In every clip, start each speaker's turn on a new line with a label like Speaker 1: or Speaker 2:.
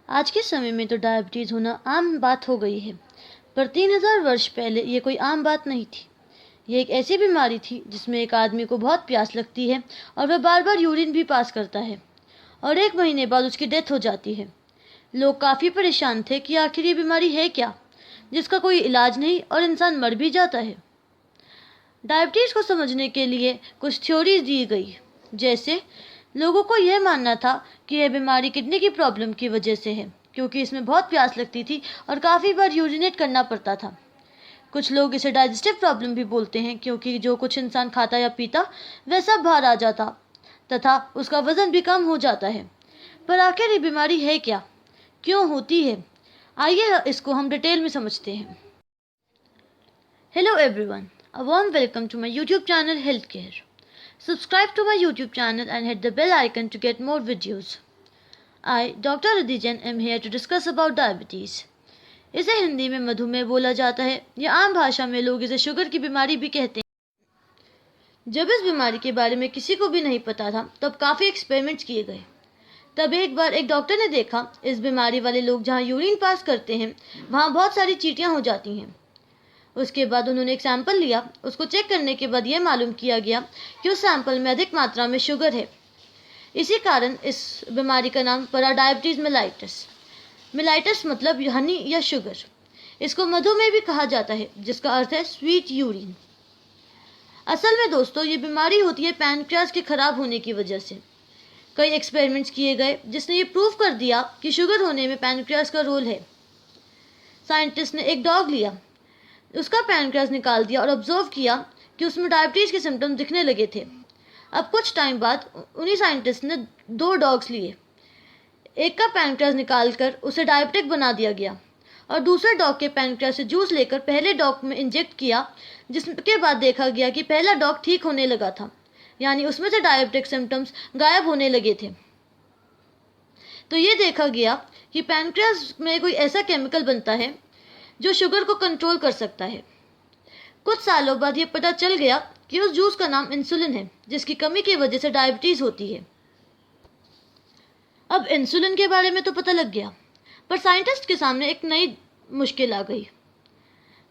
Speaker 1: आज के समय में तो डायबिटीज़ होना आम बात हो गई है, पर 3000 वर्ष पहले ये कोई आम बात नहीं थी। ये एक ऐसी बीमारी थी जिसमें एक आदमी को बहुत प्यास लगती है और वह बार बार यूरिन भी पास करता है और 1 महीने बाद उसकी डेथ हो जाती है। लोग काफ़ी परेशान थे कि आखिर ये बीमारी है क्या, जिसका कोई इलाज नहीं और इंसान मर भी जाता है। डायबिटीज़ को समझने के लिए कुछ थ्योरीज दी गई, जैसे लोगों को यह मानना था कि यह बीमारी किडनी की प्रॉब्लम की वजह से है, क्योंकि इसमें बहुत प्यास लगती थी और काफ़ी बार यूरिनेट करना पड़ता था। कुछ लोग इसे डाइजेस्टिव प्रॉब्लम भी बोलते हैं, क्योंकि जो कुछ इंसान खाता या पीता वह सब बाहर आ जाता तथा उसका वजन भी कम हो जाता है। पर आखिर ये बीमारी है क्या, क्यों होती है? आइए इसको हम डिटेल में समझते हैं। Hello everyone, a warm welcome to my YouTube channel Healthcare. Subscribe to my YouTube channel and hit the bell icon to get more videos. I, Dr. Ridijan, am here to discuss about diabetes. इसे हिंदी में मधुमेह बोला जाता है या आम भाषा में लोग इसे शुगर की बीमारी भी कहते हैं। जब इस बीमारी के बारे में किसी को भी नहीं पता था तब काफ़ी एक्सपेरिमेंट्स किए गए। तब एक बार एक डॉक्टर ने देखा इस बीमारी वाले लोग जहाँ यूरिन पास करते हैं वहाँ बहुत सारी चींटियाँ हो जाती हैं। उसके बाद उन्होंने एक सैंपल लिया। उसको चेक करने के बाद यह मालूम किया गया कि उस सैंपल में अधिक मात्रा में शुगर है। इसी कारण इस बीमारी का नाम पड़ा डायबिटीज़ मेलाइटस। मेलाइटस मतलब हनी या शुगर। इसको मधुमेह भी कहा जाता है, जिसका अर्थ है स्वीट यूरिन। असल में दोस्तों, ये बीमारी होती है पैनक्रियाज के खराब होने की वजह से। कई एक्सपेरिमेंट्स किए गए जिसने ये प्रूव कर दिया कि शुगर होने में पैनक्रियाज का रोल है। साइंटिस्ट ने एक डॉग लिया, उसका पैनक्रियाज निकाल दिया और ऑब्जर्व किया कि उसमें डायबिटीज़ के सिम्टम्स दिखने लगे थे। अब कुछ टाइम बाद उन्हीं साइंटिस्ट ने 2 डॉग्स लिए। एक का पैनक्रियाज निकालकर उसे डायबिटिक बना दिया गया और दूसरे डॉग के पैनक्रियाज से जूस लेकर पहले डॉग में इंजेक्ट किया, जिसके बाद देखा गया कि पहला डॉग ठीक होने लगा था, यानी उसमें से डायबिटिक सिम्टम्स गायब होने लगे थे। तो ये देखा गया कि पैनक्रियाज में कोई ऐसा केमिकल बनता है जो शुगर को कंट्रोल कर सकता है। कुछ सालों बाद ये पता चल गया कि उस जूस का नाम इंसुलिन है, जिसकी कमी की वजह से डायबिटीज़ होती है। अब इंसुलिन के बारे में तो पता लग गया, पर साइंटिस्ट के सामने एक नई मुश्किल आ गई।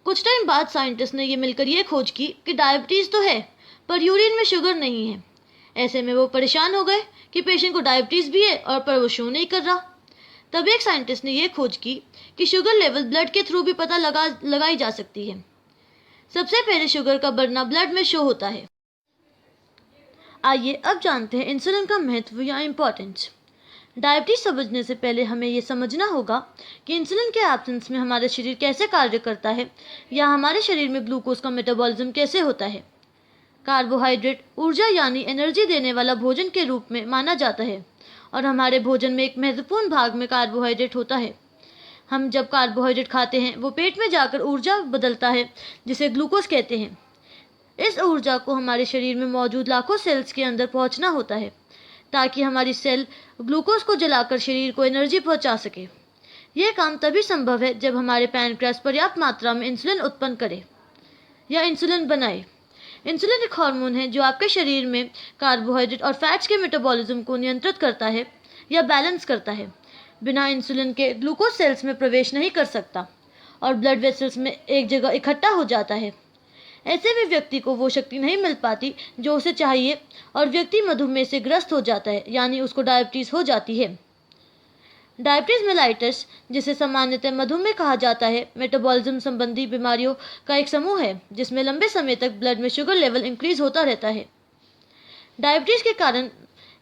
Speaker 1: कुछ टाइम बाद साइंटिस्ट ने ये मिलकर ये खोज की कि डायबिटीज़ तो है, पर यूरिन में शुगर नहीं है। ऐसे में वो परेशान हो गए कि पेशेंट को डायबिटीज़ भी है और पर वो शो नहीं कर रहा। तब एक साइंटिस्ट ने यह खोज की कि शुगर लेवल ब्लड के थ्रू भी पता लगाई जा सकती है। सबसे पहले शुगर का बढ़ना ब्लड में शो होता है। आइए अब जानते हैं इंसुलिन का महत्व या इम्पोर्टेंस। डायबिटीज समझने से पहले हमें यह समझना होगा कि इंसुलिन के एब्सेंस में हमारा शरीर कैसे कार्य करता है या हमारे शरीर में ग्लूकोज का मेटाबॉलिज्म कैसे होता है। कार्बोहाइड्रेट ऊर्जा यानी एनर्जी देने वाला भोजन के रूप में माना जाता है और हमारे भोजन में एक महत्वपूर्ण भाग में कार्बोहाइड्रेट होता है। हम जब कार्बोहाइड्रेट खाते हैं वो पेट में जाकर ऊर्जा बदलता है, जिसे ग्लूकोज कहते हैं। इस ऊर्जा को हमारे शरीर में मौजूद लाखों सेल्स के अंदर पहुंचना होता है, ताकि हमारी सेल ग्लूकोज को जलाकर शरीर को एनर्जी पहुंचा सके। यह काम तभी संभव है जब हमारे पैनक्रियाज पर्याप्त मात्रा में इंसुलिन उत्पन्न करे या इंसुलिन बनाए। इंसुलिन एक हार्मोन है जो आपके शरीर में कार्बोहाइड्रेट और फैट्स के मेटाबॉलिज्म को नियंत्रित करता है या बैलेंस करता है। बिना इंसुलिन के ग्लूकोज सेल्स में प्रवेश नहीं कर सकता और ब्लड वेसल्स में एक जगह इकट्ठा हो जाता है। ऐसे में व्यक्ति को वो शक्ति नहीं मिल पाती जो उसे चाहिए और व्यक्ति मधुमेह से ग्रस्त हो जाता है, यानी उसको डायबिटीज़ हो जाती है। डायबिटीज़ मेलाइटस, जिसे सामान्यतः मधुमेह कहा जाता है, मेटाबॉलिज्म संबंधी बीमारियों का एक समूह है जिसमें लंबे समय तक ब्लड में शुगर लेवल इंक्रीज होता रहता है। डायबिटीज़ के कारण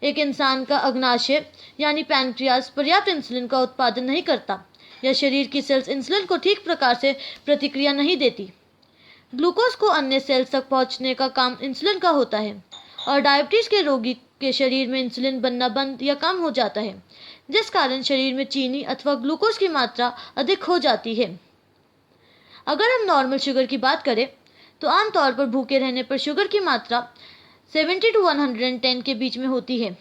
Speaker 1: एक इंसान का अग्नाशय यानी पैनक्रियाज पर्याप्त इंसुलिन का उत्पादन नहीं करता या शरीर की सेल्स इंसुलिन को ठीक प्रकार से प्रतिक्रिया नहीं देती। ग्लूकोज को अन्य सेल्स तक पहुंचने का काम इंसुलिन का होता है और डायबिटीज़ के रोगी के शरीर में इंसुलिन बनना बंद या कम हो जाता है, जिस कारण शरीर में चीनी अथवा ग्लूकोज की मात्रा अधिक हो जाती है। अगर हम नॉर्मल शुगर की बात करें तो आमतौर पर भूखे रहने पर शुगर की मात्रा 70 to 110 के बीच में होती है।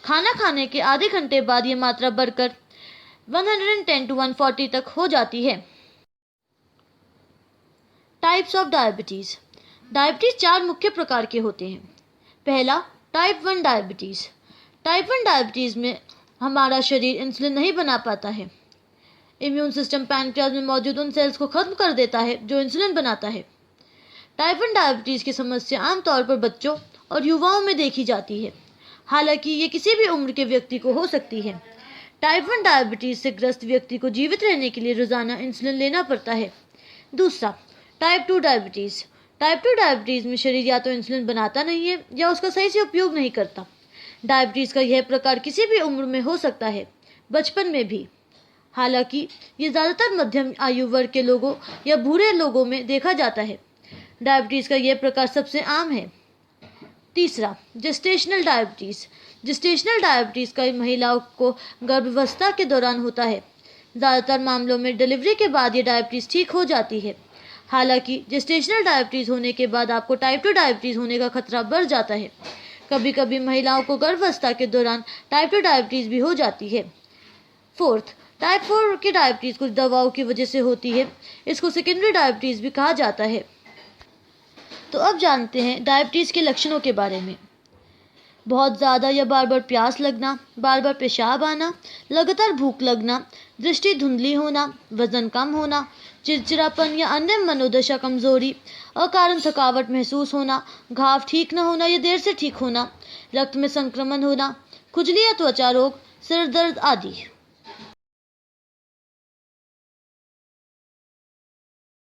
Speaker 1: खाना खाने के आधे घंटे बाद ये मात्रा बढ़कर 110 to 140 तक हो जाती है। Types of diabetes. डायबिटीज़ 4 मुख्य प्रकार के होते हैं। पहला, टाइप 1 डायबिटीज़। टाइप 1 डायबिटीज़ में हमारा शरीर इंसुलिन नहीं बना पाता है। इम्यून सिस्टम पैनक्रियाज में मौजूद उन सेल्स को खत्म कर देता है जो इंसुलिन बनाता है। टाइप 1 डायबिटीज़ की समस्या आमतौर पर बच्चों और युवाओं में देखी जाती है, हालांकि ये किसी भी उम्र के व्यक्ति को हो सकती है। टाइप 1 डायबिटीज़ से ग्रस्त व्यक्ति को जीवित रहने के लिए रोजाना इंसुलिन लेना पड़ता है। दूसरा, टाइप 2 डायबिटीज़। टाइप 2 डायबिटीज़ में शरीर या तो इंसुलिन बनाता नहीं है या उसका सही से उपयोग नहीं करता। डायबिटीज़ का यह प्रकार किसी भी उम्र में हो सकता है, बचपन में भी। हालांकि ये ज़्यादातर मध्यम आयु वर्ग के लोगों या बूढ़े लोगों में देखा जाता है। डायबिटीज़ का यह प्रकार सबसे आम है। तीसरा, जेस्टेशनल डायबिटीज़। जेस्टेशनल डायबिटीज़ का महिलाओं को गर्भावस्था के दौरान होता है। ज़्यादातर मामलों में डिलीवरी के बाद ये डायबिटीज़ ठीक हो जाती है। हालांकि जेस्टेशनल डायबिटीज़ होने के बाद आपको टाइप 2 डायबिटीज़ होने का खतरा बढ़ जाता है। कभी कभी महिलाओं को गर्भावस्था के दौरान टाइप 2 डायबिटीज़ भी हो जाती है। फोर्थ, टाइप 4 की डायबिटीज़ कुछ दवाओं की वजह से होती है। इसको सेकेंडरी डायबिटीज़ भी कहा जाता है। तो अब जानते हैं डायबिटीज़ के लक्षणों के बारे में। बहुत ज़्यादा या बार बार प्यास लगना, बार बार पेशाब आना, लगातार भूख लगना, दृष्टि धुंधली होना, वजन कम होना, चिड़चिड़ापन या अन्य मनोदशा कमजोरी, अकारण थकावट महसूस होना, घाव ठीक न होना या देर से ठीक होना, रक्त में संक्रमण होना, खुजली या त्वचा रोग, सिर दर्द आदि।